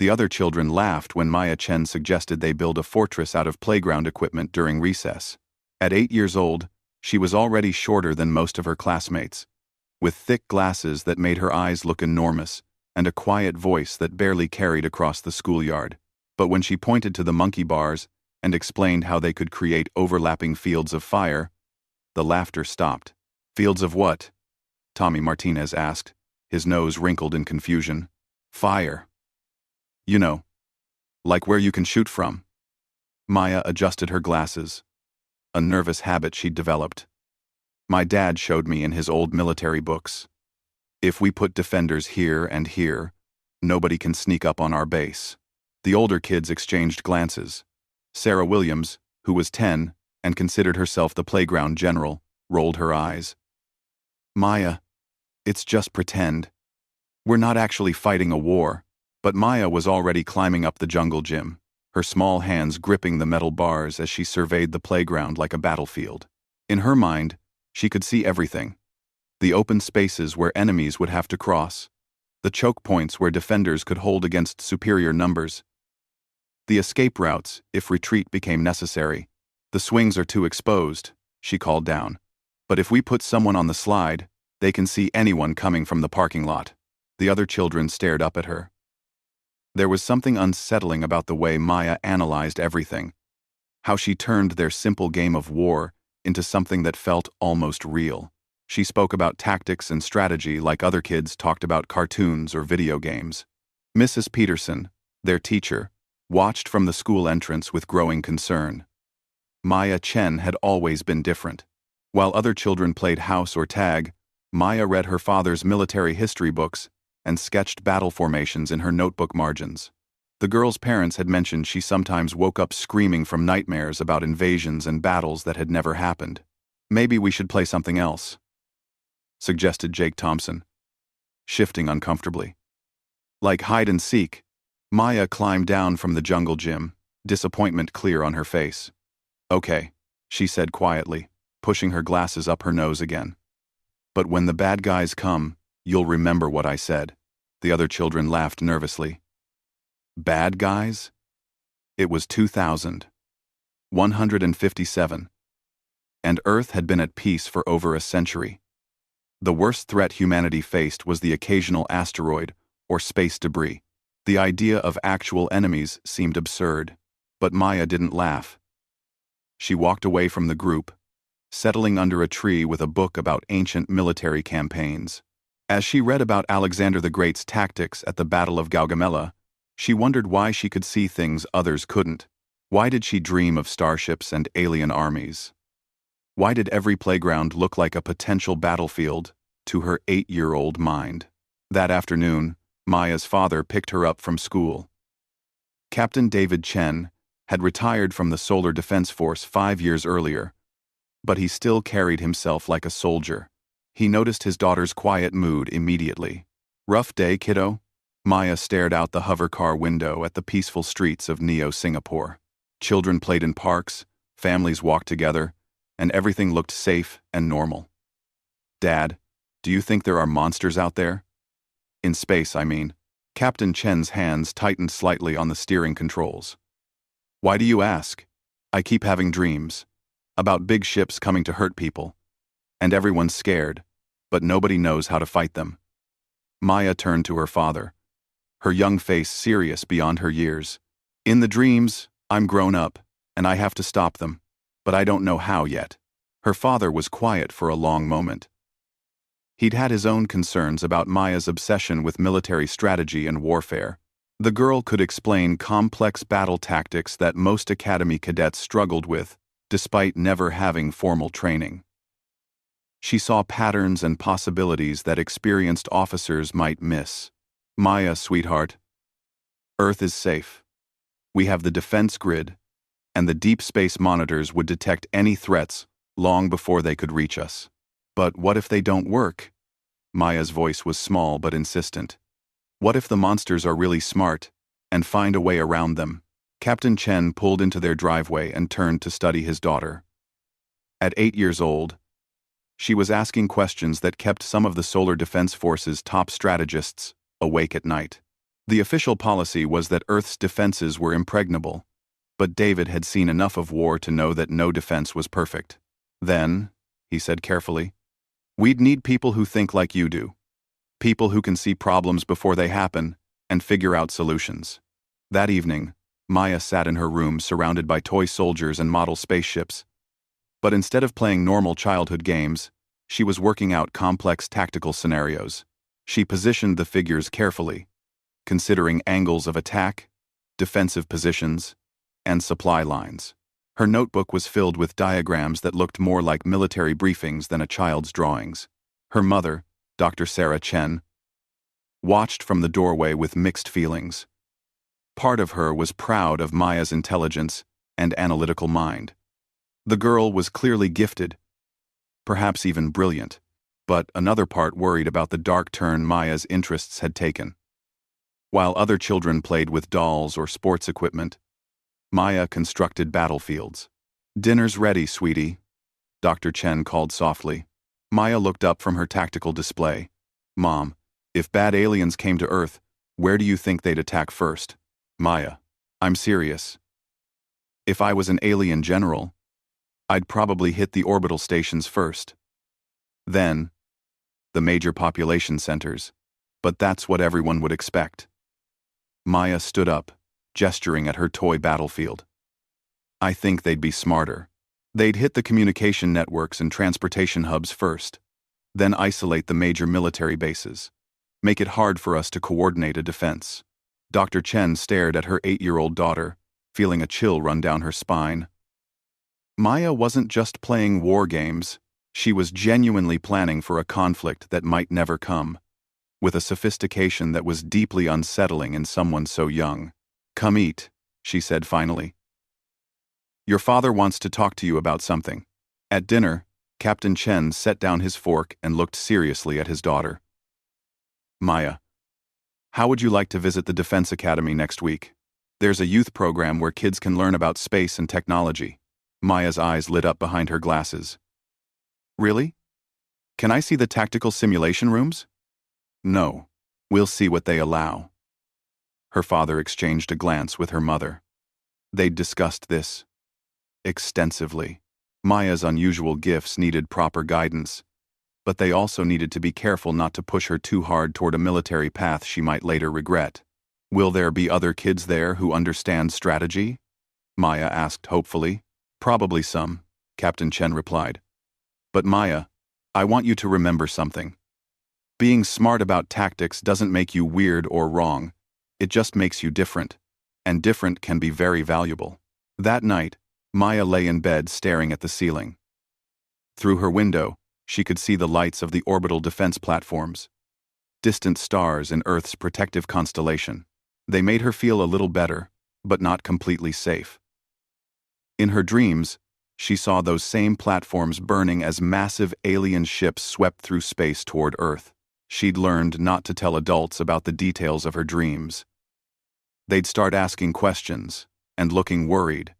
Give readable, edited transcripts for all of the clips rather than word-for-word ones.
The other children laughed when Maya Chen suggested they build a fortress out of playground equipment during recess. At 8 years old, she was already shorter than most of her classmates, with thick glasses that made her eyes look enormous and a quiet voice that barely carried across the schoolyard. But when she pointed to the monkey bars and explained how they could create overlapping fields of fire, the laughter stopped. Fields of what? Tommy Martinez asked, his nose wrinkled in confusion. Fire. You know, like where you can shoot from. Maya adjusted her glasses, a nervous habit she'd developed. My dad showed me in his old military books. If we put defenders here and here, nobody can sneak up on our base. The older kids exchanged glances. Sarah Williams, who was 10 and considered herself the playground general, rolled her eyes. Maya, it's just pretend. We're not actually fighting a war. But Maya was already climbing up the jungle gym, her small hands gripping the metal bars as she surveyed the playground like a battlefield. In her mind, she could see everything. The open spaces where enemies would have to cross. The choke points where defenders could hold against superior numbers. The escape routes, if retreat became necessary. The swings are too exposed, she called down. But if we put someone on the slide, they can see anyone coming from the parking lot. The other children stared up at her. There was something unsettling about the way Maya analyzed everything, how she turned their simple game of war into something that felt almost real. She spoke about tactics and strategy like other kids talked about cartoons or video games. Mrs. Peterson, their teacher, watched from the school entrance with growing concern. Maya Chen had always been different. While other children played house or tag, Maya read her father's military history books and sketched battle formations in her notebook margins. The girl's parents had mentioned she sometimes woke up screaming from nightmares about invasions and battles that had never happened. Maybe we should play something else, suggested Jake Thompson, shifting uncomfortably. Like hide and seek. Maya climbed down from the jungle gym, disappointment clear on her face. Okay, she said quietly, pushing her glasses up her nose again. But when the bad guys come, you'll remember what I said. The other children laughed nervously. Bad guys? It was 2157. And Earth had been at peace for over a century. The worst threat humanity faced was the occasional asteroid or space debris. The idea of actual enemies seemed absurd, but Maya didn't laugh. She walked away from the group, settling under a tree with a book about ancient military campaigns. As she read about Alexander the Great's tactics at the Battle of Gaugamela, she wondered why she could see things others couldn't. Why did she dream of starships and alien armies? Why did every playground look like a potential battlefield to her 8-year-old mind? That afternoon, Maya's father picked her up from school. Captain David Chen had retired from the Solar Defense Force 5 years earlier, but he still carried himself like a soldier. He noticed his daughter's quiet mood immediately. Rough day, kiddo? Maya stared out the hover car window at the peaceful streets of Neo Singapore. Children played in parks, families walked together, and everything looked safe and normal. Dad, do you think there are monsters out there? In space, I mean. Captain Chen's hands tightened slightly on the steering controls. Why do you ask? I keep having dreams about big ships coming to hurt people. And everyone's scared, but nobody knows how to fight them. Maya turned to her father, her young face serious beyond her years. In the dreams, I'm grown up, and I have to stop them, but I don't know how yet. Her father was quiet for a long moment. He'd had his own concerns about Maya's obsession with military strategy and warfare. The girl could explain complex battle tactics that most academy cadets struggled with, despite never having formal training. She saw patterns and possibilities that experienced officers might miss. Maya, sweetheart, Earth is safe. We have the defense grid, and the deep space monitors would detect any threats long before they could reach us. But what if they don't work? Maya's voice was small but insistent. What if the monsters are really smart and find a way around them? Captain Chen pulled into their driveway and turned to study his daughter. At 8 years old, she was asking questions that kept some of the Solar Defense Force's top strategists awake at night. The official policy was that Earth's defenses were impregnable, but David had seen enough of war to know that no defense was perfect. Then, he said carefully, we'd need people who think like you do. People who can see problems before they happen and figure out solutions. That evening, Maya sat in her room surrounded by toy soldiers and model spaceships. But instead of playing normal childhood games, she was working out complex tactical scenarios. She positioned the figures carefully, considering angles of attack, defensive positions, and supply lines. Her notebook was filled with diagrams that looked more like military briefings than a child's drawings. Her mother, Dr. Sarah Chen, watched from the doorway with mixed feelings. Part of her was proud of Maya's intelligence and analytical mind. The girl was clearly gifted, perhaps even brilliant, but another part worried about the dark turn Maya's interests had taken. While other children played with dolls or sports equipment, Maya constructed battlefields. "Dinner's ready, sweetie," Dr. Chen called softly. Maya looked up from her tactical display. "Mom, if bad aliens came to Earth, where do you think they'd attack first?" "Maya, I'm serious. If I was an alien general, I'd probably hit the orbital stations first. Then, the major population centers. But that's what everyone would expect." Maya stood up, gesturing at her toy battlefield. "I think they'd be smarter. They'd hit the communication networks and transportation hubs first, then isolate the major military bases. Make it hard for us to coordinate a defense." Dr. Chen stared at her 8-year-old daughter, feeling a chill run down her spine. Maya wasn't just playing war games, she was genuinely planning for a conflict that might never come, with a sophistication that was deeply unsettling in someone so young. "Come eat," she said finally. "Your father wants to talk to you about something." At dinner, Captain Chen set down his fork and looked seriously at his daughter. "Maya, how would you like to visit the Defense Academy next week? There's a youth program where kids can learn about space and technology." Maya's eyes lit up behind her glasses. "Really? Can I see the tactical simulation rooms?" "No. We'll see what they allow." Her father exchanged a glance with her mother. They'd discussed this extensively. Maya's unusual gifts needed proper guidance, but they also needed to be careful not to push her too hard toward a military path she might later regret. "Will there be other kids there who understand strategy?" Maya asked hopefully. "Probably some," Captain Chen replied. "But Maya, I want you to remember something. Being smart about tactics doesn't make you weird or wrong, it just makes you different, and different can be very valuable." That night, Maya lay in bed staring at the ceiling. Through her window, she could see the lights of the orbital defense platforms, distant stars in Earth's protective constellation. They made her feel a little better, but not completely safe. In her dreams, she saw those same platforms burning as massive alien ships swept through space toward Earth. She'd learned not to tell adults about the details of her dreams. They'd start asking questions and looking worried,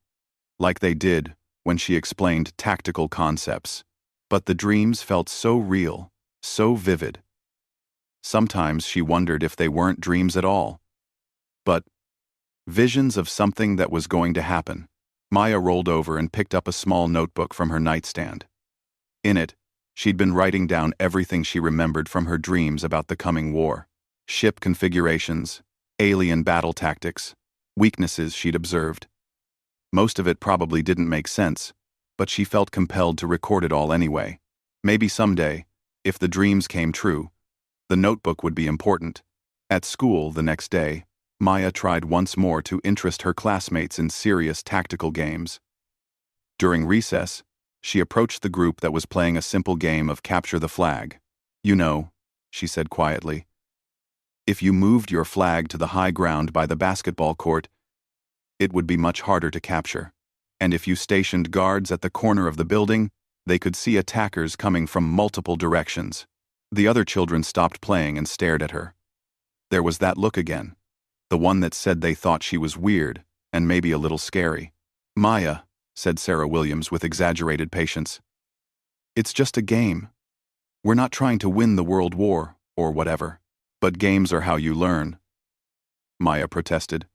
like they did when she explained tactical concepts. But the dreams felt so real, so vivid. Sometimes she wondered if they weren't dreams at all, but visions of something that was going to happen. Maya rolled over and picked up a small notebook from her nightstand. In it, she'd been writing down everything she remembered from her dreams about the coming war. Ship configurations, alien battle tactics, weaknesses she'd observed. Most of it probably didn't make sense, but she felt compelled to record it all anyway. Maybe someday, if the dreams came true, the notebook would be important. At school the next day, Maya tried once more to interest her classmates in serious tactical games. During recess, she approached the group that was playing a simple game of capture the flag. "You know," she said quietly, "if you moved your flag to the high ground by the basketball court, it would be much harder to capture. And if you stationed guards at the corner of the building, they could see attackers coming from multiple directions." The other children stopped playing and stared at her. There was that look again, the one that said they thought she was weird and maybe a little scary. "Maya," said Sarah Williams with exaggerated patience, "it's just a game. We're not trying to win the World War or whatever. But games are how you learn." Maya protested.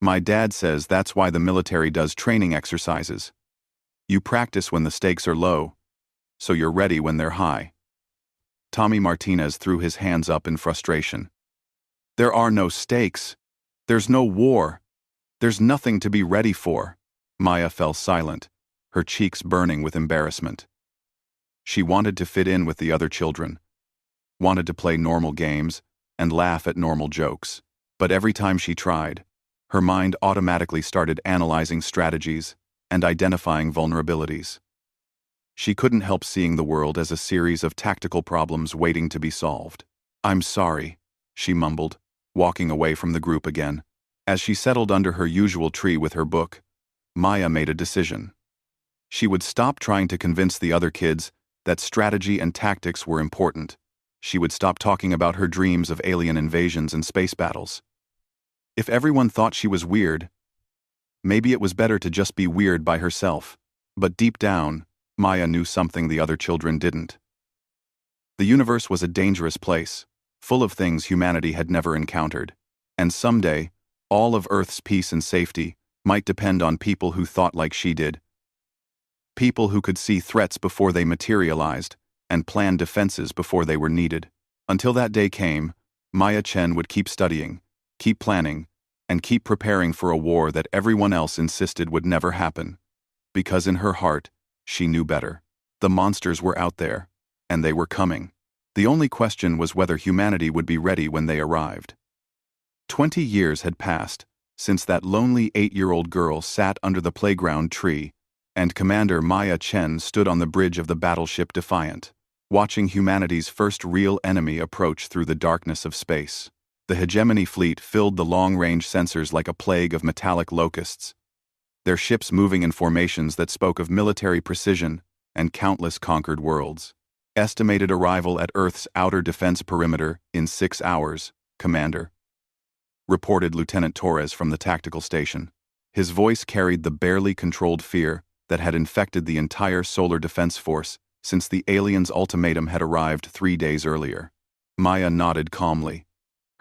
My dad says that's why the military does training exercises. You practice when the stakes are low, so you're ready when they're high. Tommy Martinez threw his hands up in frustration. There are no stakes. There's no war. There's nothing to be ready for. Maya fell silent, her cheeks burning with embarrassment. She wanted to fit in with the other children, wanted to play normal games and laugh at normal jokes. But every time she tried, her mind automatically started analyzing strategies and identifying vulnerabilities. She couldn't help seeing the world as a series of tactical problems waiting to be solved. I'm sorry, she mumbled, walking away from the group again. As she settled under her usual tree with her book, Maya made a decision. She would stop trying to convince the other kids that strategy and tactics were important. She would stop talking about her dreams of alien invasions and space battles. If everyone thought she was weird, maybe it was better to just be weird by herself. But deep down, Maya knew something the other children didn't. The universe was a dangerous place, full of things humanity had never encountered. And someday, all of Earth's peace and safety might depend on people who thought like she did. People who could see threats before they materialized and plan defenses before they were needed. Until that day came, Maya Chen would keep studying, keep planning, and keep preparing for a war that everyone else insisted would never happen. Because in her heart, she knew better. The monsters were out there, and they were coming. The only question was whether humanity would be ready when they arrived. 20 years had passed since that lonely 8-year-old girl sat under the playground tree, and Commander Maya Chen stood on the bridge of the battleship Defiant, watching humanity's first real enemy approach through the darkness of space. The hegemony fleet filled the long-range sensors like a plague of metallic locusts, their ships moving in formations that spoke of military precision and countless conquered worlds. Estimated arrival at Earth's outer defense perimeter in 6 hours, Commander, reported Lieutenant Torres from the tactical station. His voice carried the barely controlled fear that had infected the entire solar defense force since the aliens' ultimatum had arrived 3 days earlier. Maya nodded calmly,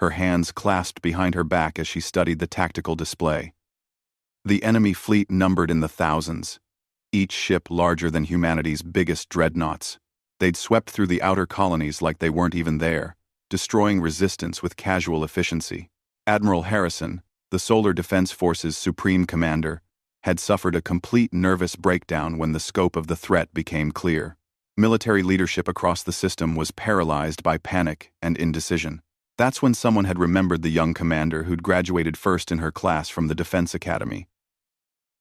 her hands clasped behind her back as she studied the tactical display. The enemy fleet numbered in the thousands, each ship larger than humanity's biggest dreadnoughts. They'd swept through the outer colonies like they weren't even there, destroying resistance with casual efficiency. Admiral Harrison, the Solar Defense Force's supreme commander, had suffered a complete nervous breakdown when the scope of the threat became clear. Military leadership across the system was paralyzed by panic and indecision. That's when someone had remembered the young commander who'd graduated first in her class from the Defense Academy,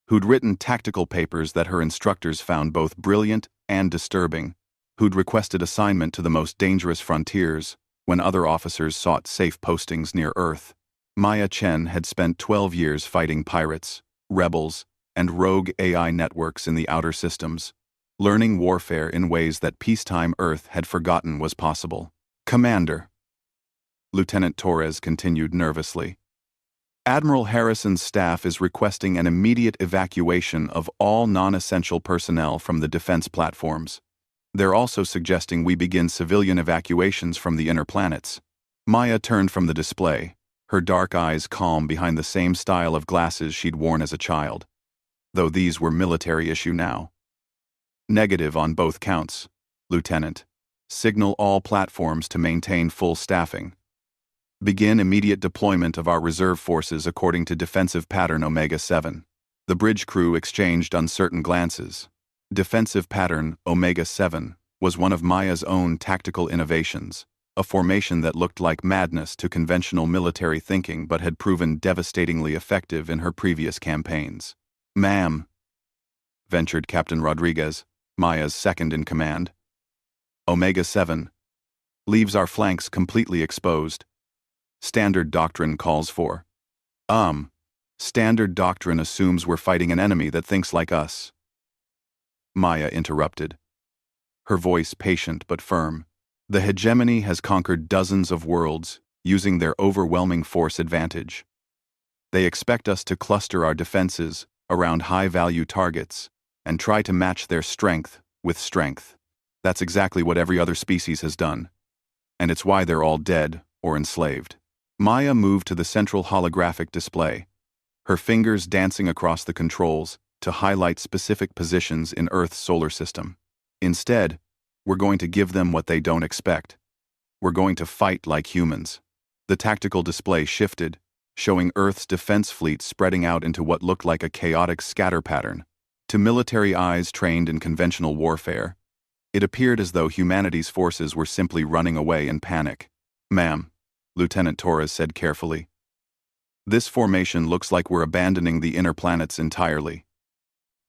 who'd written tactical papers that her instructors found both brilliant and disturbing, who'd requested assignment to the most dangerous frontiers when other officers sought safe postings near Earth. Maya Chen had spent 12 years fighting pirates, rebels, and rogue AI networks in the outer systems, learning warfare in ways that peacetime Earth had forgotten was possible. Commander, Lieutenant Torres continued nervously, Admiral Harrison's staff is requesting an immediate evacuation of all non-essential personnel from the defense platforms. They're also suggesting we begin civilian evacuations from the inner planets. Maya turned from the display, her dark eyes calm behind the same style of glasses she'd worn as a child, though these were military issue now. Negative on both counts, Lieutenant. Signal all platforms to maintain full staffing. Begin immediate deployment of our reserve forces according to defensive pattern Omega-7. The bridge crew exchanged uncertain glances. Defensive pattern Omega-7 was one of Maya's own tactical innovations, a formation that looked like madness to conventional military thinking but had proven devastatingly effective in her previous campaigns. Ma'am, ventured Captain Rodriguez, Maya's second in command. Omega-7 leaves our flanks completely exposed. Standard doctrine calls for. Standard doctrine assumes we're fighting an enemy that thinks like us. Maya interrupted, her voice patient but firm. The hegemony has conquered dozens of worlds using their overwhelming force advantage. They expect us to cluster our defenses around high-value targets and try to match their strength with strength. That's exactly what every other species has done, and it's why they're all dead or enslaved. Maya moved to the central holographic display, her fingers dancing across the controls to highlight specific positions in Earth's solar system. Instead, we're going to give them what they don't expect. We're going to fight like humans. The tactical display shifted, showing Earth's defense fleet spreading out into what looked like a chaotic scatter pattern. To military eyes trained in conventional warfare, it appeared as though humanity's forces were simply running away in panic. "Ma'am," Lieutenant Torres said carefully, "this formation looks like we're abandoning the inner planets entirely."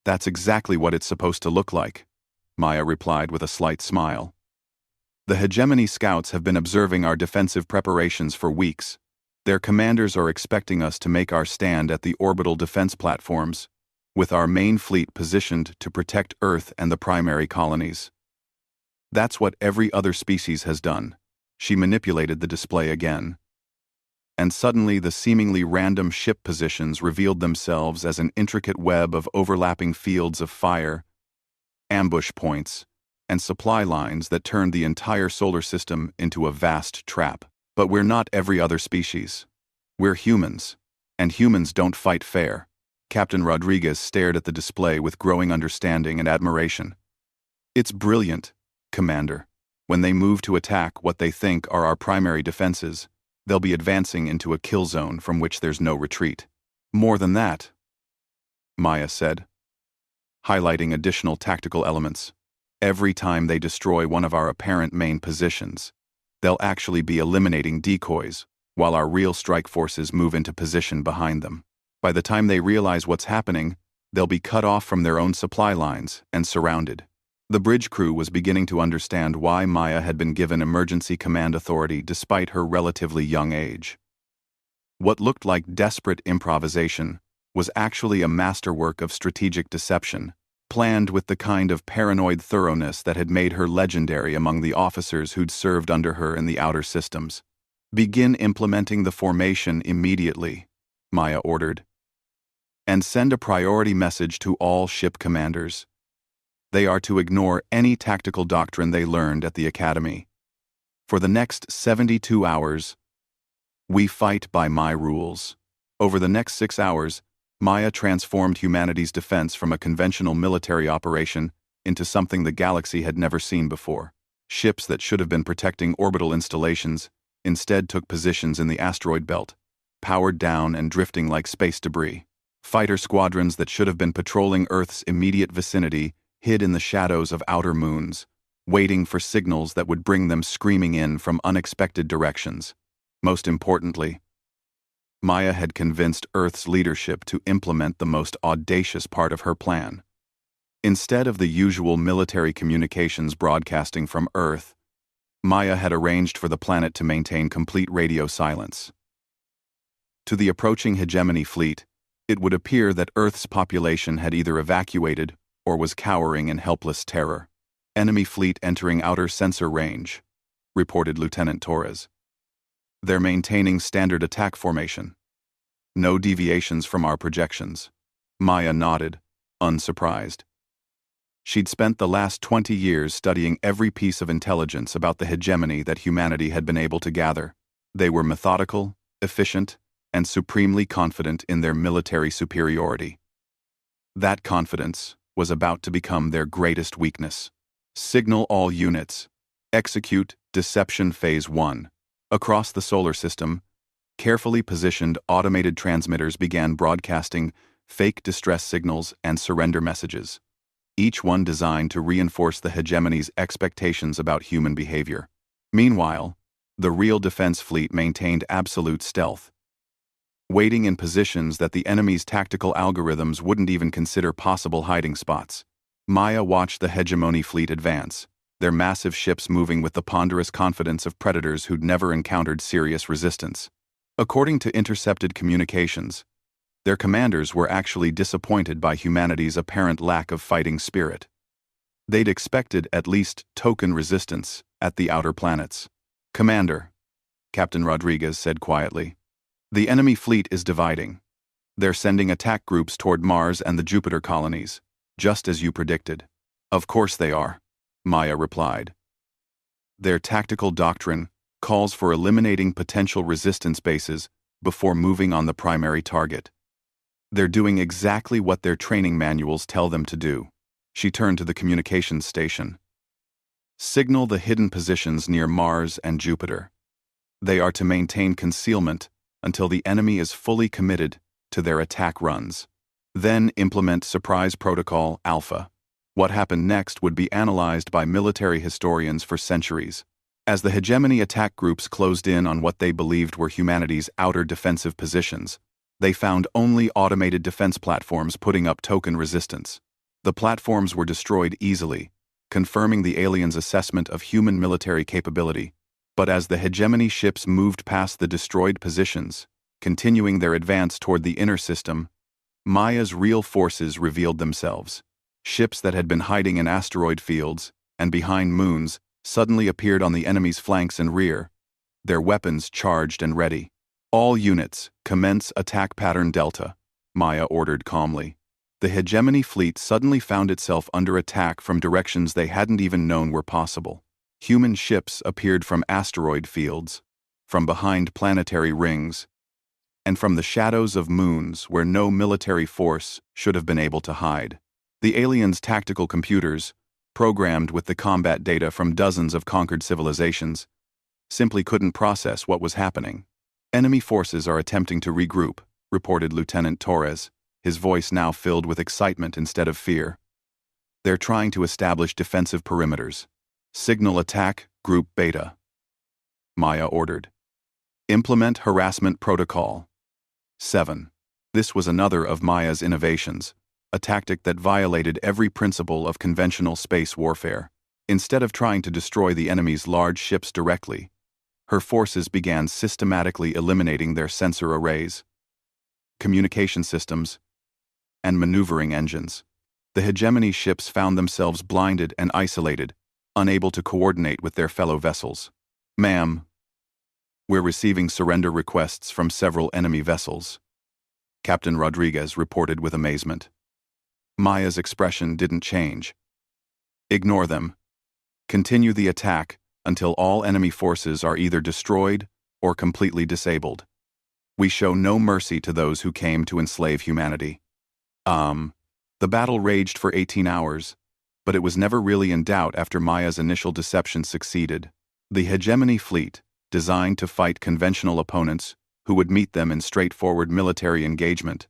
"That's exactly what it's supposed to look like," Maya replied with a slight smile. "The hegemony scouts have been observing our defensive preparations for weeks. Their commanders are expecting us to make our stand at the orbital defense platforms, with our main fleet positioned to protect Earth and the primary colonies. That's what every other species has done." She manipulated the display again. And suddenly the seemingly random ship positions revealed themselves as an intricate web of overlapping fields of fire, ambush points, and supply lines that turned the entire solar system into a vast trap. "But we're not every other species. We're humans, and humans don't fight fair." Captain Rodriguez stared at the display with growing understanding and admiration. "It's brilliant, Commander. When they move to attack what they think are our primary defenses, they'll be advancing into a kill zone from which there's no retreat." "More than that," Maya said, highlighting additional tactical elements. "Every time they destroy one of our apparent main positions, they'll actually be eliminating decoys, while our real strike forces move into position behind them. By the time they realize what's happening, they'll be cut off from their own supply lines and surrounded." The bridge crew was beginning to understand why Maya had been given emergency command authority despite her relatively young age. What looked like desperate improvisation was actually a masterwork of strategic deception, planned with the kind of paranoid thoroughness that had made her legendary among the officers who'd served under her in the outer systems. "Begin implementing the formation immediately," Maya ordered, "and send a priority message to all ship commanders. They are to ignore any tactical doctrine they learned at the Academy. For the next 72 hours, we fight by my rules." Over the next 6 hours, Maya transformed humanity's defense from a conventional military operation into something the galaxy had never seen before. Ships that should have been protecting orbital installations instead took positions in the asteroid belt, powered down and drifting like space debris. Fighter squadrons that should have been patrolling Earth's immediate vicinity hid in the shadows of outer moons, waiting for signals that would bring them screaming in from unexpected directions. Most importantly, Maya had convinced Earth's leadership to implement the most audacious part of her plan. Instead of the usual military communications broadcasting from Earth, Maya had arranged for the planet to maintain complete radio silence. To the approaching hegemony fleet, it would appear that Earth's population had either evacuated or was cowering in helpless terror. "Enemy fleet entering outer sensor range," reported Lieutenant Torres. "They're maintaining standard attack formation. No deviations from our projections." Maya nodded, unsurprised. She'd spent the last 20 years studying every piece of intelligence about the hegemony that humanity had been able to gather. They were methodical, efficient, and supremely confident in their military superiority. That confidence was about to become their greatest weakness. "Signal all units. Execute Deception Phase 1. Across the solar system, carefully positioned automated transmitters began broadcasting fake distress signals and surrender messages, each one designed to reinforce the hegemony's expectations about human behavior. Meanwhile, the real defense fleet maintained absolute stealth, waiting in positions that the enemy's tactical algorithms wouldn't even consider possible hiding spots. Maya watched the hegemony fleet advance, their massive ships moving with the ponderous confidence of predators who'd never encountered serious resistance. According to intercepted communications, their commanders were actually disappointed by humanity's apparent lack of fighting spirit. They'd expected at least token resistance at the outer planets. "Commander," Captain Rodriguez said quietly, "the enemy fleet is dividing. They're sending attack groups toward Mars and the Jupiter colonies, just as you predicted." "Of course they are," Maya replied. "Their tactical doctrine calls for eliminating potential resistance bases before moving on the primary target. They're doing exactly what their training manuals tell them to do. She turned to the communications station. Signal the hidden positions near Mars and Jupiter. They are to maintain concealment until the enemy is fully committed to their attack runs. Then implement Surprise Protocol Alpha. What happened next would be analyzed by military historians for centuries. As the hegemony attack groups closed in on what they believed were humanity's outer defensive positions, they found only automated defense platforms putting up token resistance. The platforms were destroyed easily, confirming the aliens' assessment of human military capability. But as the hegemony ships moved past the destroyed positions, continuing their advance toward the inner system, Maya's real forces revealed themselves. Ships that had been hiding in asteroid fields and behind moons suddenly appeared on the enemy's flanks and rear, their weapons charged and ready. All units, commence attack pattern Delta, Maya ordered calmly. The hegemony fleet suddenly found itself under attack from directions they hadn't even known were possible. Human ships appeared from asteroid fields, from behind planetary rings, and from the shadows of moons where no military force should have been able to hide. The aliens' tactical computers, programmed with the combat data from dozens of conquered civilizations, simply couldn't process what was happening. Enemy forces are attempting to regroup, reported Lieutenant Torres, his voice now filled with excitement instead of fear. They're trying to establish defensive perimeters. Signal attack, Group Beta. Maya ordered. Implement harassment protocol. 7. This was another of Maya's innovations, a tactic that violated every principle of conventional space warfare. Instead of trying to destroy the enemy's large ships directly, her forces began systematically eliminating their sensor arrays, communication systems, and maneuvering engines. The hegemony ships found themselves blinded and isolated, unable to coordinate with their fellow vessels. Ma'am, we're receiving surrender requests from several enemy vessels, Captain Rodriguez reported with amazement. Maya's expression didn't change. Ignore them. Continue the attack until all enemy forces are either destroyed or completely disabled. We show no mercy to those who came to enslave humanity. The battle raged for 18 hours, but it was never really in doubt after Maya's initial deception succeeded. The hegemony fleet, designed to fight conventional opponents who would meet them in straightforward military engagement,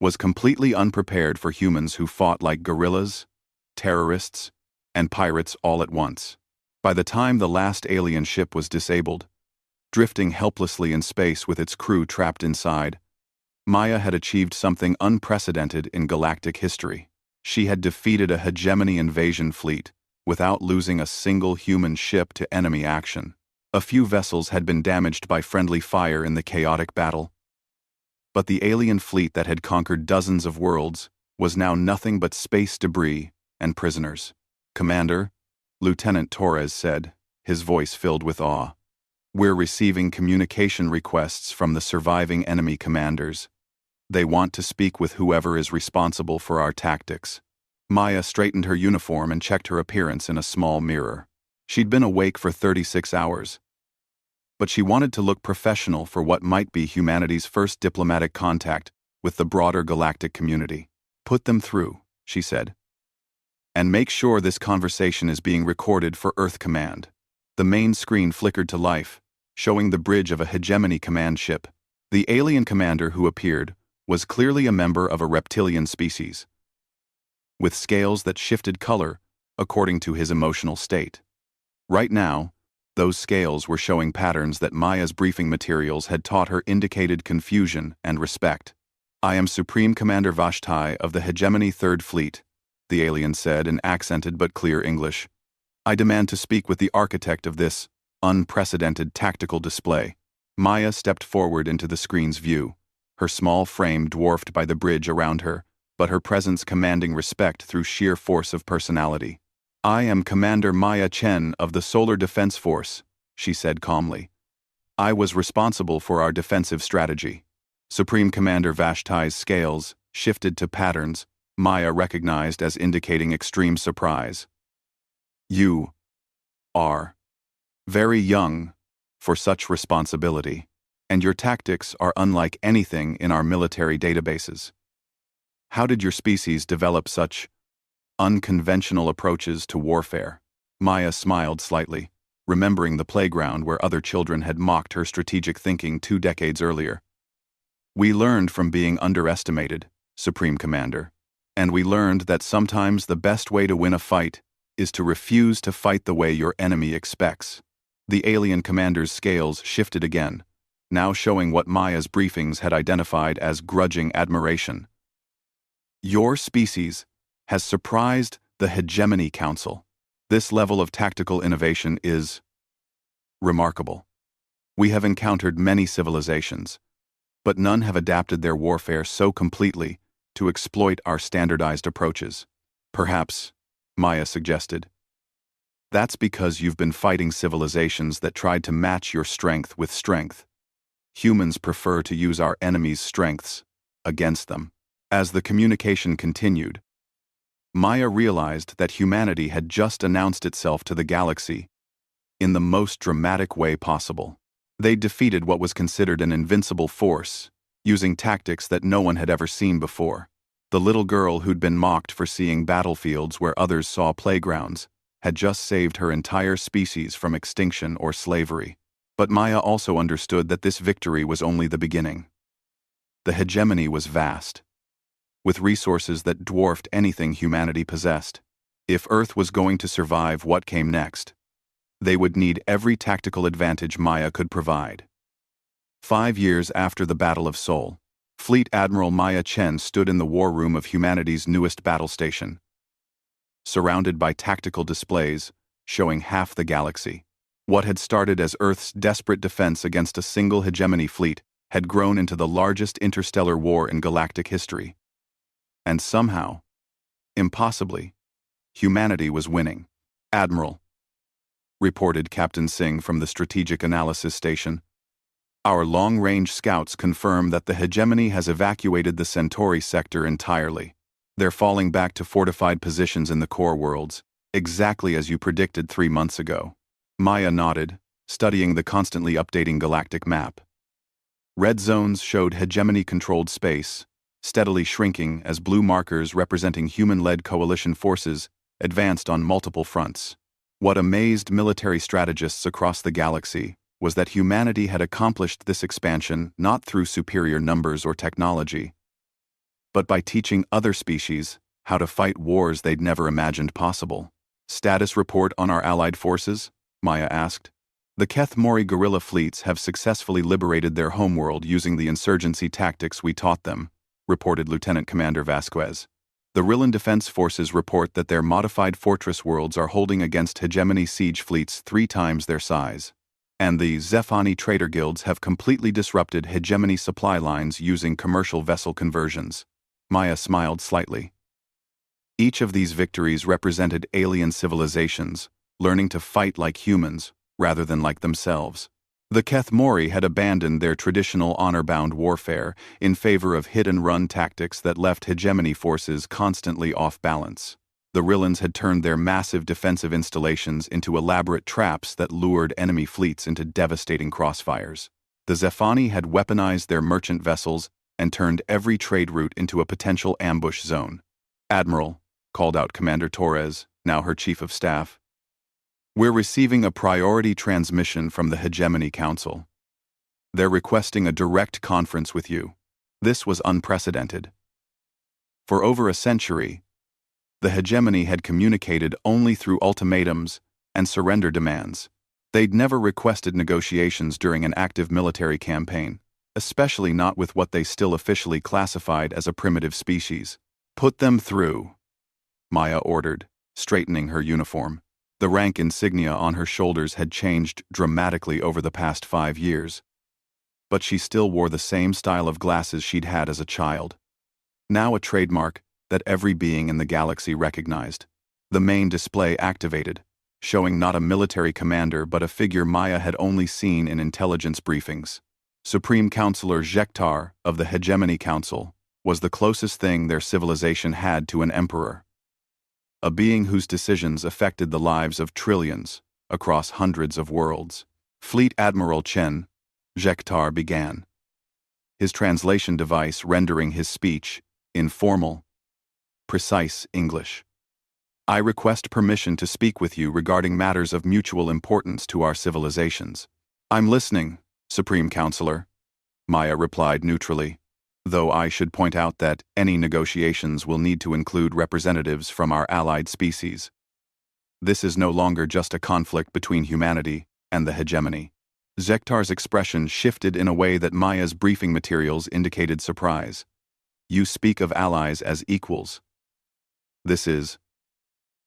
was completely unprepared for humans who fought like guerrillas, terrorists, and pirates all at once. By the time the last alien ship was disabled, drifting helplessly in space with its crew trapped inside, Maya had achieved something unprecedented in galactic history. She had defeated a hegemony invasion fleet without losing a single human ship to enemy action. A few vessels had been damaged by friendly fire in the chaotic battle, but the alien fleet that had conquered dozens of worlds was now nothing but space debris and prisoners. Commander, Lieutenant Torres said, his voice filled with awe. We're receiving communication requests from the surviving enemy commanders. They want to speak with whoever is responsible for our tactics. Maya straightened her uniform and checked her appearance in a small mirror. She'd been awake for 36 hours, but she wanted to look professional for what might be humanity's first diplomatic contact with the broader galactic community. Put them through, she said. And make sure this conversation is being recorded for Earth Command. The main screen flickered to life, showing the bridge of a hegemony command ship. The alien commander who appeared was clearly a member of a reptilian species, with scales that shifted color according to his emotional state. Right now, those scales were showing patterns that Maya's briefing materials had taught her indicated confusion and respect. I am Supreme Commander Vashtai of the Hegemony Third Fleet, the alien said in accented but clear English. I demand to speak with the architect of this unprecedented tactical display. Maya stepped forward into the screen's view, her small frame dwarfed by the bridge around her, but her presence commanding respect through sheer force of personality. I am Commander Maya Chen of the Solar Defense Force, she said calmly. I was responsible for our defensive strategy. Supreme Commander Vashtai's scales shifted to patterns Maya recognized as indicating extreme surprise. You are very young, for such responsibility, and your tactics are unlike anything in our military databases. How did your species develop such unconventional approaches to warfare? Maya smiled slightly, remembering the playground where other children had mocked her strategic thinking 2 decades earlier. We learned from being underestimated, Supreme Commander, and we learned that sometimes the best way to win a fight is to refuse to fight the way your enemy expects. The alien commander's scales shifted again, now showing what Maya's briefings had identified as grudging admiration. Your species has surprised the Hegemony Council. This level of tactical innovation is remarkable. We have encountered many civilizations, but none have adapted their warfare so completely to exploit our standardized approaches. Perhaps, Maya suggested, that's because you've been fighting civilizations that tried to match your strength with strength. Humans prefer to use our enemies' strengths against them. As the communication continued, Maya realized that humanity had just announced itself to the galaxy in the most dramatic way possible. They defeated what was considered an invincible force, using tactics that no one had ever seen before. The little girl who'd been mocked for seeing battlefields where others saw playgrounds had just saved her entire species from extinction or slavery. But Maya also understood that this victory was only the beginning. The hegemony was vast, with resources that dwarfed anything humanity possessed. If Earth was going to survive what came next, they would need every tactical advantage Maya could provide. 5 years after the Battle of Seoul, Fleet Admiral Maya Chen stood in the war room of humanity's newest battle station, surrounded by tactical displays showing half the galaxy. What had started as Earth's desperate defense against a single hegemony fleet had grown into the largest interstellar war in galactic history. And somehow, impossibly, humanity was winning. Admiral, reported Captain Singh from the Strategic Analysis Station, our long-range scouts confirm that the hegemony has evacuated the Centauri sector entirely. They're falling back to fortified positions in the core worlds, exactly as you predicted 3 months ago. Maya nodded, studying the constantly updating galactic map. Red zones showed hegemony-controlled space, steadily shrinking as blue markers representing human-led coalition forces advanced on multiple fronts. What amazed military strategists across the galaxy was that humanity had accomplished this expansion not through superior numbers or technology, but by teaching other species how to fight wars they'd never imagined possible. Status report on our allied forces? Maya asked. The Keth Mori guerrilla fleets have successfully liberated their homeworld using the insurgency tactics we taught them, reported Lieutenant Commander Vasquez. The Rillan Defense Forces report that their modified fortress worlds are holding against hegemony siege fleets 3 times their size. And the Zephani trader guilds have completely disrupted hegemony supply lines using commercial vessel conversions. Maya smiled slightly. Each of these victories represented alien civilizations, learning to fight like humans, rather than like themselves. The Keth Mori had abandoned their traditional honor-bound warfare in favor of hit-and-run tactics that left hegemony forces constantly off balance. The Rillans had turned their massive defensive installations into elaborate traps that lured enemy fleets into devastating crossfires. The Zephani had weaponized their merchant vessels and turned every trade route into a potential ambush zone. Admiral, called out Commander Torres, now her chief of staff, we're receiving a priority transmission from the Hegemony Council. They're requesting a direct conference with you. This was unprecedented. For over a century, the Hegemony had communicated only through ultimatums and surrender demands. They'd never requested negotiations during an active military campaign, especially not with what they still officially classified as a primitive species. Put them through, Maya ordered, straightening her uniform. The rank insignia on her shoulders had changed dramatically over the past 5 years, but she still wore the same style of glasses she'd had as a child. Now a trademark that every being in the galaxy recognized. The main display activated, showing not a military commander but a figure Maya had only seen in intelligence briefings. Supreme Counselor Jektar of the Hegemony Council was the closest thing their civilization had to an emperor. A being whose decisions affected the lives of trillions across hundreds of worlds. Fleet Admiral Chen, Jektar began, his translation device rendering his speech in formal, precise English. I request permission to speak with you regarding matters of mutual importance to our civilizations. I'm listening, Supreme Counselor, Maya replied neutrally, though I should point out that any negotiations will need to include representatives from our allied species. This is no longer just a conflict between humanity and the hegemony. Zektar's expression shifted in a way that Maya's briefing materials indicated surprise. You speak of allies as equals. This is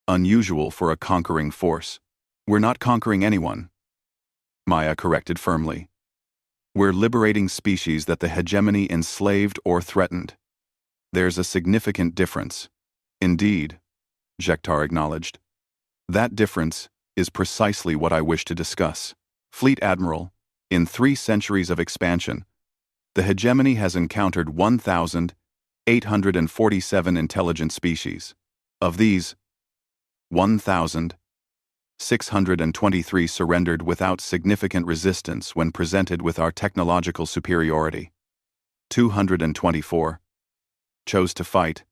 unusual for a conquering force. We're not conquering anyone, Maya corrected firmly. We're liberating species that the hegemony enslaved or threatened. There's a significant difference. Indeed, Jektar acknowledged. That difference is precisely what I wish to discuss. Fleet Admiral, in 3 centuries of expansion, the hegemony has encountered 1,847 intelligent species. Of these, 1,623 surrendered without significant resistance when presented with our technological superiority. 224 chose to fight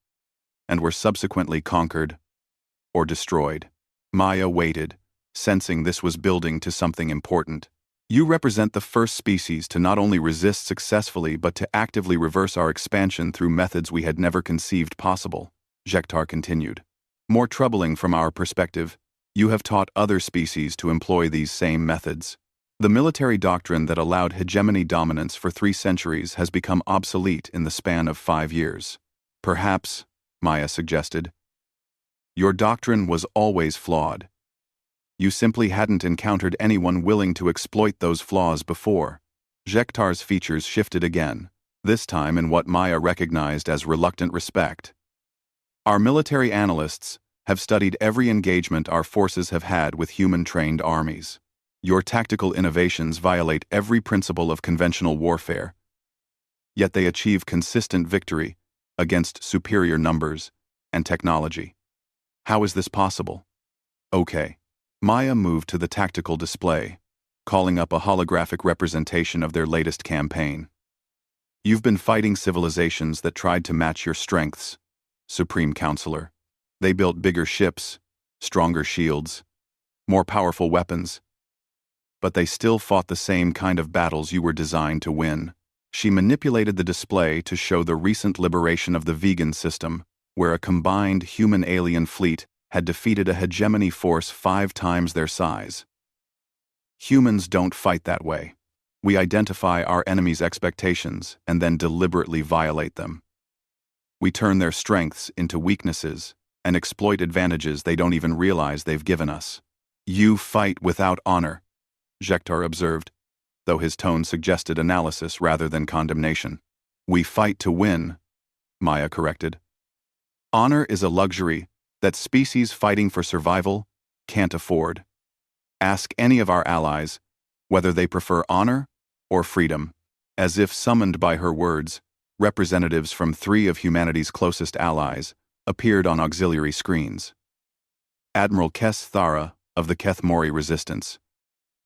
and were subsequently conquered or destroyed. Maya waited, sensing this was building to something important. You represent the first species to not only resist successfully but to actively reverse our expansion through methods we had never conceived possible, Jektar continued. More troubling from our perspective, you have taught other species to employ these same methods. The military doctrine that allowed hegemony dominance for 3 centuries has become obsolete in the span of 5 years. Perhaps, Maya suggested, your doctrine was always flawed. You simply hadn't encountered anyone willing to exploit those flaws before. Jektar's features shifted again, this time in what Maya recognized as reluctant respect. Our military analysts have studied every engagement our forces have had with human-trained armies. Your tactical innovations violate every principle of conventional warfare, yet they achieve consistent victory against superior numbers and technology. How is this possible? Okay. Maya moved to the tactical display, calling up a holographic representation of their latest campaign. You've been fighting civilizations that tried to match your strengths, Supreme Counselor. They built bigger ships, stronger shields, more powerful weapons, but they still fought the same kind of battles you were designed to win. She manipulated the display to show the recent liberation of the vegan system, where a combined human-alien fleet had defeated a hegemony force 5 times their size. Humans don't fight that way. We identify our enemy's expectations and then deliberately violate them. We turn their strengths into weaknesses and exploit advantages they don't even realize they've given us. You fight without honor, Jektar observed, though his tone suggested analysis rather than condemnation. We fight to win, Maya corrected. Honor is a luxury that species fighting for survival can't afford. Ask any of our allies whether they prefer honor or freedom. As if summoned by her words, representatives from 3 of humanity's closest allies appeared on auxiliary screens. Admiral Kes Thara of the Keth Mori Resistance,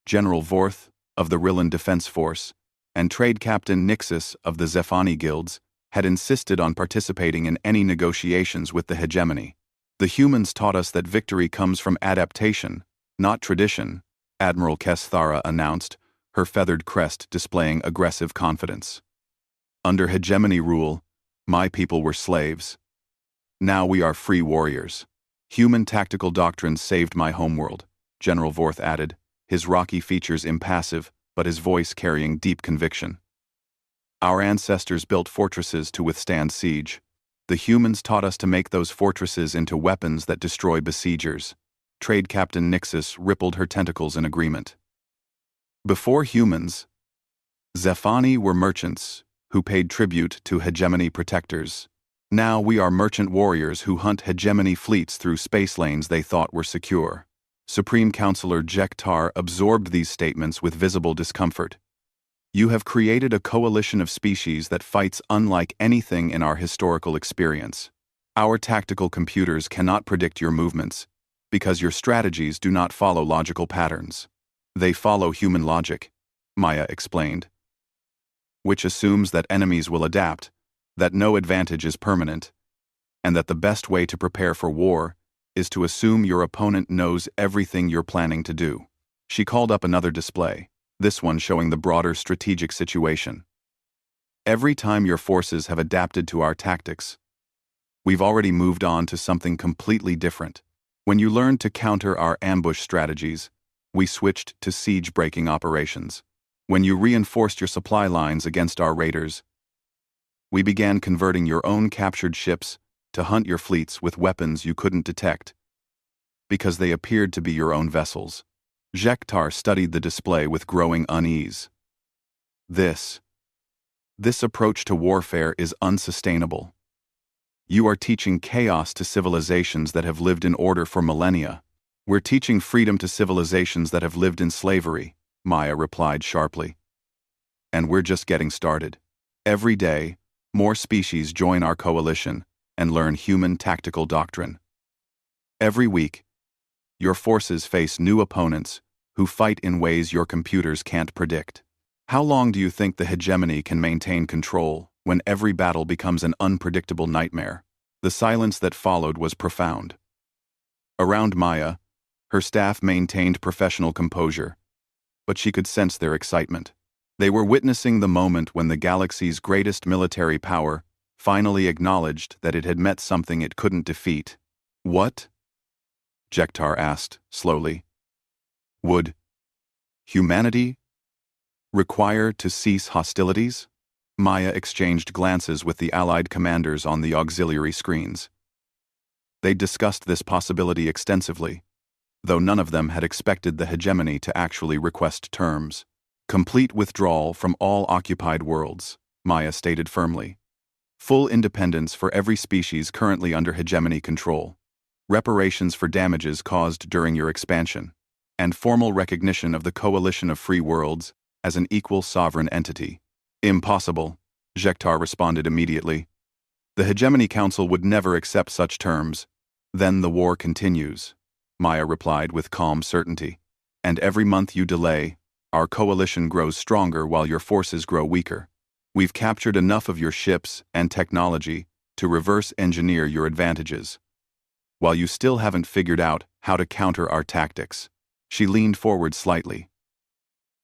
General Vorth of the Rillan Defense Force, and Trade Captain Nixus of the Zephani Guilds had insisted on participating in any negotiations with the hegemony. The humans taught us that victory comes from adaptation, not tradition, Admiral Kes Thara announced, her feathered crest displaying aggressive confidence. Under hegemony rule, my people were slaves. Now we are free warriors. Human tactical doctrines saved my homeworld, General Vorth added, his rocky features impassive, but his voice carrying deep conviction. Our ancestors built fortresses to withstand siege. The humans taught us to make those fortresses into weapons that destroy besiegers. Trade Captain Nixus rippled her tentacles in agreement. Before humans, Zephani were merchants who paid tribute to hegemony protectors. Now we are merchant warriors who hunt hegemony fleets through space lanes they thought were secure. Supreme Counselor Jektar absorbed these statements with visible discomfort. You have created a coalition of species that fights unlike anything in our historical experience. Our tactical computers cannot predict your movements, because your strategies do not follow logical patterns. They follow human logic, Maya explained, which assumes that enemies will adapt, that no advantage is permanent, and that the best way to prepare for war is to assume your opponent knows everything you're planning to do. She called up another display, this one showing the broader strategic situation. Every time your forces have adapted to our tactics, we've already moved on to something completely different. When you learned to counter our ambush strategies, we switched to siege-breaking operations. When you reinforced your supply lines against our raiders, we began converting your own captured ships to hunt your fleets with weapons you couldn't detect, because they appeared to be your own vessels. Jektar studied the display with growing unease. This approach to warfare is unsustainable. You are teaching chaos to civilizations that have lived in order for millennia. We're teaching freedom to civilizations that have lived in slavery, Maya replied sharply. And we're just getting started. Every day, more species join our coalition and learn human tactical doctrine. Every week, your forces face new opponents who fight in ways your computers can't predict. How long do you think the hegemony can maintain control when every battle becomes an unpredictable nightmare? The silence that followed was profound. Around Maya, her staff maintained professional composure, but she could sense their excitement. They were witnessing the moment when the galaxy's greatest military power finally acknowledged that it had met something it couldn't defeat. What? Jektar asked, slowly. Would humanity require to cease hostilities? Maya exchanged glances with the Allied commanders on the auxiliary screens. They discussed this possibility extensively, though none of them had expected the hegemony to actually request terms. Complete withdrawal from all occupied worlds, Maya stated firmly. Full independence for every species currently under hegemony control. Reparations for damages caused during your expansion. And formal recognition of the coalition of free worlds as an equal sovereign entity. Impossible, Jektar responded immediately. The Hegemony Council would never accept such terms. Then the war continues, Maya replied with calm certainty. And every month you delay, our coalition grows stronger while your forces grow weaker. We've captured enough of your ships and technology to reverse engineer your advantages, while you still haven't figured out how to counter our tactics. She leaned forward slightly,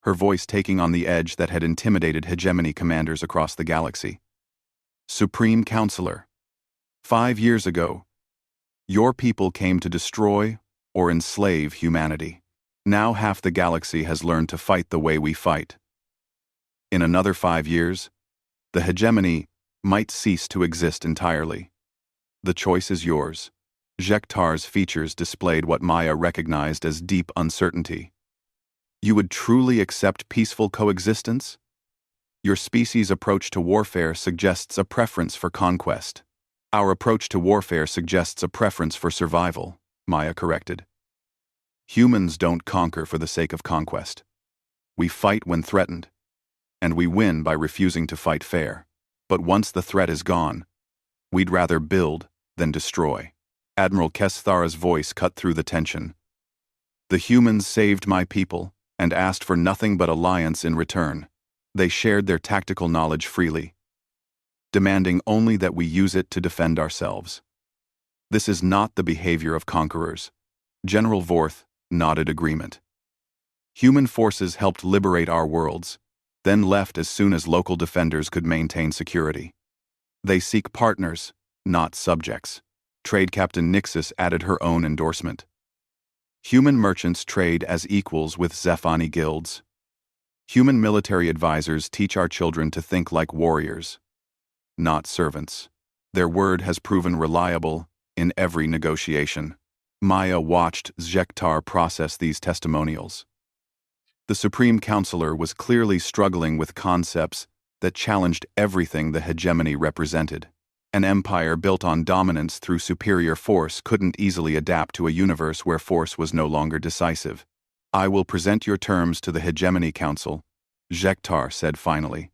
her voice taking on the edge that had intimidated hegemony commanders across the galaxy. Supreme Counselor, 5 years ago, your people came to destroy or enslave humanity. Now half the galaxy has learned to fight the way we fight. In another 5 years, the hegemony might cease to exist entirely. The choice is yours. Jektar's features displayed what Maya recognized as deep uncertainty. You would truly accept peaceful coexistence? Your species' approach to warfare suggests a preference for conquest. Our approach to warfare suggests a preference for survival, Maya corrected. Humans don't conquer for the sake of conquest. We fight when threatened, and we win by refusing to fight fair. But once the threat is gone, we'd rather build than destroy. Admiral Kesthara's voice cut through the tension. The humans saved my people and asked for nothing but alliance in return. They shared their tactical knowledge freely, demanding only that we use it to defend ourselves. This is not the behavior of conquerors. General Vorth nodded agreement. Human forces helped liberate our worlds, then left as soon as local defenders could maintain security. They seek partners, not subjects. Trade Captain Nixus added her own endorsement. Human merchants trade as equals with Zephani guilds. Human military advisors teach our children to think like warriors, not servants. Their word has proven reliable in every negotiation. Maya watched Jektar process these testimonials. The Supreme Counselor was clearly struggling with concepts that challenged everything the hegemony represented. An empire built on dominance through superior force couldn't easily adapt to a universe where force was no longer decisive. I will present your terms to the Hegemony Council, Jektar said finally.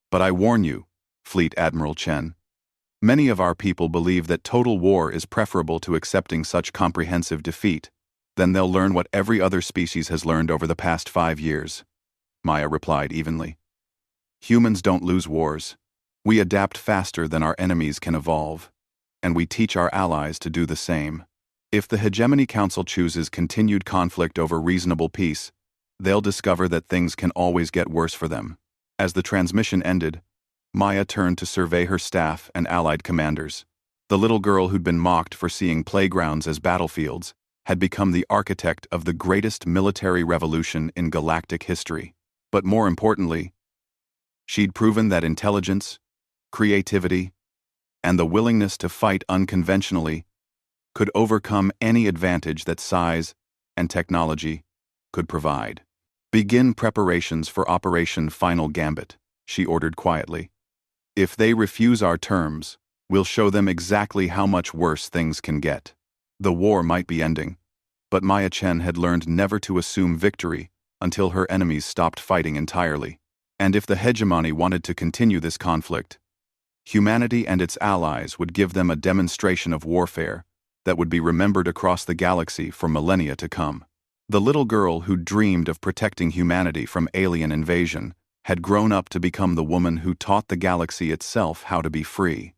But I warn you, Fleet Admiral Chen, many of our people believe that total war is preferable to accepting such comprehensive defeat. Then they'll learn what every other species has learned over the past 5 years, Maya replied evenly. Humans don't lose wars. We adapt faster than our enemies can evolve, and we teach our allies to do the same. If the Hegemony Council chooses continued conflict over reasonable peace, they'll discover that things can always get worse for them. As the transmission ended, Maya turned to survey her staff and allied commanders. The little girl who'd been mocked for seeing playgrounds as battlefields had become the architect of the greatest military revolution in galactic history. But more importantly, she'd proven that intelligence, creativity, and the willingness to fight unconventionally could overcome any advantage that size and technology could provide. Begin preparations for Operation Final Gambit, she ordered quietly. If they refuse our terms, we'll show them exactly how much worse things can get. The war might be ending, but Maya Chen had learned never to assume victory until her enemies stopped fighting entirely. And if the hegemony wanted to continue this conflict, humanity and its allies would give them a demonstration of warfare that would be remembered across the galaxy for millennia to come. The little girl who dreamed of protecting humanity from alien invasion had grown up to become the woman who taught the galaxy itself how to be free.